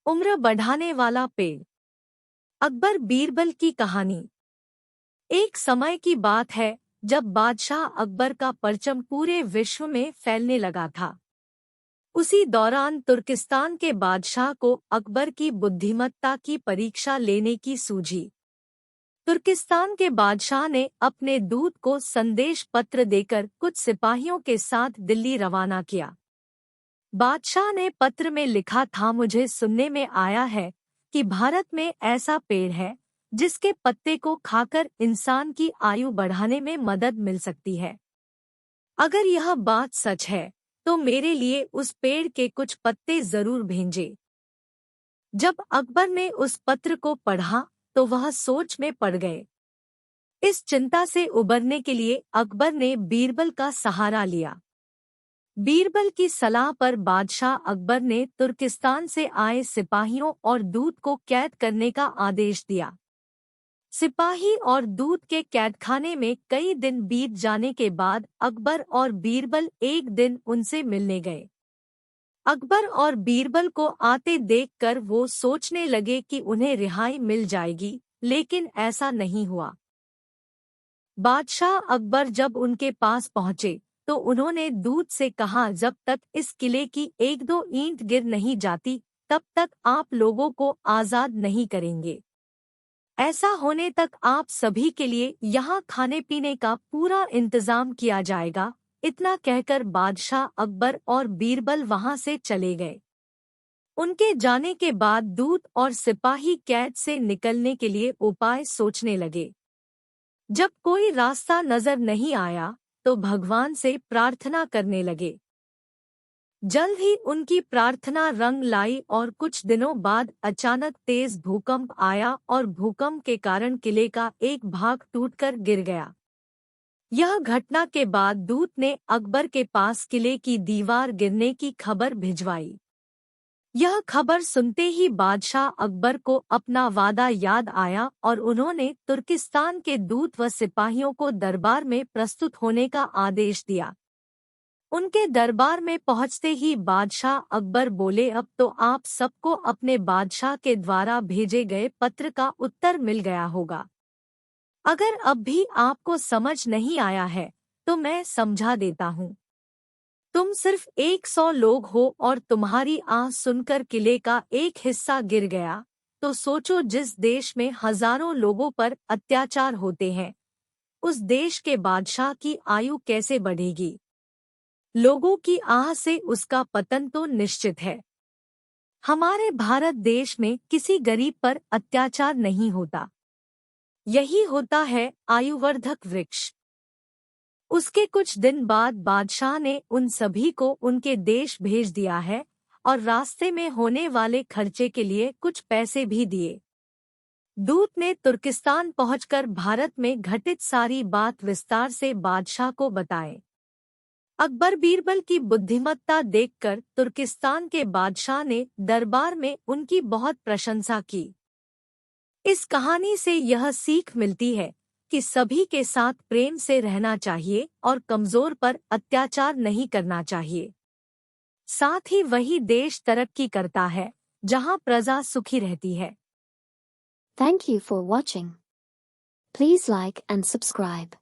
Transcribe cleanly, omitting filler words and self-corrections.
उम्र बढ़ाने वाला पेड़। अकबर बीरबल की कहानी। एक समय की बात है जब बादशाह अकबर का परचम पूरे विश्व में फैलने लगा था। उसी दौरान तुर्किस्तान के बादशाह को अकबर की बुद्धिमत्ता की परीक्षा लेने की सूझी। तुर्किस्तान के बादशाह ने अपने दूत को संदेश पत्र देकर कुछ सिपाहियों के साथ दिल्ली रवाना किया। बादशाह ने पत्र में लिखा था, मुझे सुनने में आया है कि भारत में ऐसा पेड़ है जिसके पत्ते को खाकर इंसान की आयु बढ़ाने में मदद मिल सकती है। अगर यह बात सच है तो मेरे लिए उस पेड़ के कुछ पत्ते जरूर भेजें। जब अकबर ने उस पत्र को पढ़ा तो वह सोच में पड़ गए। इस चिंता से उबरने के लिए अकबर ने बीरबल का सहारा लिया। बीरबल की सलाह पर बादशाह अकबर ने तुर्किस्तान से आए सिपाहियों और दूत को कैद करने का आदेश दिया। सिपाही और दूत के कैदखाने में कई दिन बीत जाने के बाद अकबर और बीरबल एक दिन उनसे मिलने गए। अकबर और बीरबल को आते देखकर वो सोचने लगे कि उन्हें रिहाई मिल जाएगी, लेकिन ऐसा नहीं हुआ। बादशाह अकबर जब उनके पास पहुंचे तो उन्होंने दूत से कहा, जब तक इस किले की एक दो ईंट गिर नहीं जाती तब तक आप लोगों को आजाद नहीं करेंगे। ऐसा होने तक आप सभी के लिए यहाँ खाने पीने का पूरा इंतजाम किया जाएगा। इतना कहकर बादशाह अकबर और बीरबल वहां से चले गए। उनके जाने के बाद दूत और सिपाही कैद से निकलने के लिए उपाय सोचने लगे। जब कोई रास्ता नजर नहीं आया तो भगवान से प्रार्थना करने लगे। जल्द ही उनकी प्रार्थना रंग लाई और कुछ दिनों बाद अचानक तेज भूकंप आया और भूकंप के कारण किले का एक भाग टूटकर गिर गया। यह घटना के बाद दूत ने अकबर के पास किले की दीवार गिरने की खबर भिजवाई। यह खबर सुनते ही बादशाह अकबर को अपना वादा याद आया और उन्होंने तुर्किस्तान के दूत व सिपाहियों को दरबार में प्रस्तुत होने का आदेश दिया। उनके दरबार में पहुंचते ही बादशाह अकबर बोले, अब तो आप सबको अपने बादशाह के द्वारा भेजे गए पत्र का उत्तर मिल गया होगा। अगर अब भी आपको समझ नहीं आया है तो मैं समझा देता हूँ। तुम सिर्फ 100 लोग हो और तुम्हारी आह सुनकर किले का एक हिस्सा गिर गया, तो सोचो जिस देश में हजारों लोगों पर अत्याचार होते हैं, उस देश के बादशाह की आयु कैसे बढ़ेगी। लोगों की आह से उसका पतन तो निश्चित है। हमारे भारत देश में किसी गरीब पर अत्याचार नहीं होता। यही होता है आयुवर्धक वृक्ष। उसके कुछ दिन बाद बादशाह ने उन सभी को उनके देश भेज दिया है और रास्ते में होने वाले खर्चे के लिए कुछ पैसे भी दिए। दूत ने तुर्किस्तान पहुंचकर भारत में घटित सारी बात विस्तार से बादशाह को बताए। अकबर बीरबल की बुद्धिमत्ता देखकर तुर्किस्तान के बादशाह ने दरबार में उनकी बहुत प्रशंसा की। इस कहानी से यह सीख मिलती है कि सभी के साथ प्रेम से रहना चाहिए और कमजोर पर अत्याचार नहीं करना चाहिए। साथ ही वही देश तरक्की करता है जहां प्रजा सुखी रहती है। Thank you for watching. Please like and subscribe.